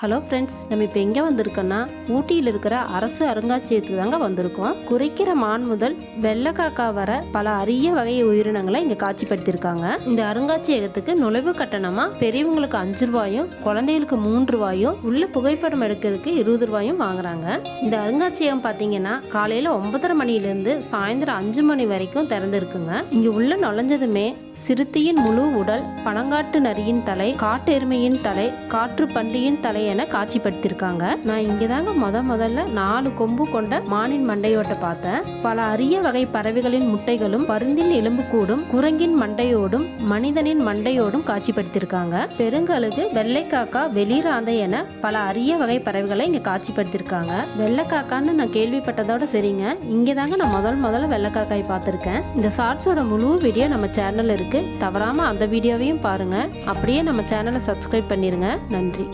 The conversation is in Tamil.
ஹலோ ஃப்ரெண்ட்ஸ், நம்ம இப்போ எங்கே வந்திருக்கோன்னா ஊட்டியில் இருக்கிற அரசு அருங்காட்சியகத்துக்கு தாங்க வந்திருக்கோம். குறைக்கிற மான் முதல் வெள்ளைக்காக்கா வர பல அரிய வகை உயிரினங்களை இங்கே காட்சிப்படுத்தியிருக்காங்க. இந்த அருங்காட்சியகத்துக்கு நுழைவு கட்டணமாக பெரியவங்களுக்கு 5 ரூபாயும் குழந்தைகளுக்கு 3 ரூபாயும் உள்ள புகைப்படம் எடுக்கிறதுக்கு 20 ரூபாயும் வாங்குறாங்க. இந்த அருங்காட்சியகம் பார்த்தீங்கன்னா காலையில் 9:30 மணிலேருந்து சாயந்தரம் 5 மணி வரைக்கும் திறந்துருக்குங்க. இங்கே உள்ள நுழைஞ்சதுமே சிறுத்தையின் முழு உடல், பனங்காட்டு நரியின் தலை, காட்டு எருமையின் தலை, காற்று பன்றியின் தலை என காட்சிப்படுத்தியிருக்காங்க. நான் இங்கே தாங்க முதல்ல 4 கொம்பு கொண்ட மானின் மண்டையோட்டை பார்த்தேன். பல அரிய வகை பறவைகளின் முட்டைகளும், பருந்தின் எலும்புக்கூடும், குரங்கின் மண்டையோடும், மனிதனின் மண்டையோடும் காட்சிப்படுத்தியிருக்காங்க. பெருங்கழுகு, வெள்ளைக்காக்கா, வெளிராந்தை என பல அரிய வகை பறவைகளை இங்கே காட்சிப்படுத்தியிருக்காங்க. வெள்ளைக்காக்கான்னு நான் கேள்விப்பட்டதோட சரிங்க, இங்கே தாங்க நான் முதல்ல வெள்ளைக்காக்காய் பார்த்துருக்கேன். இந்த ஷார்ட்ஸோட முழு வீடியோ நம்ம சேனல்ல இருக்கு, தவறாம அந்த வீடியோவையும் பாருங்க. அப்படியே நம்ம சேனலை சப்ஸ்கிரைப் பண்ணிருங்க. நன்றி.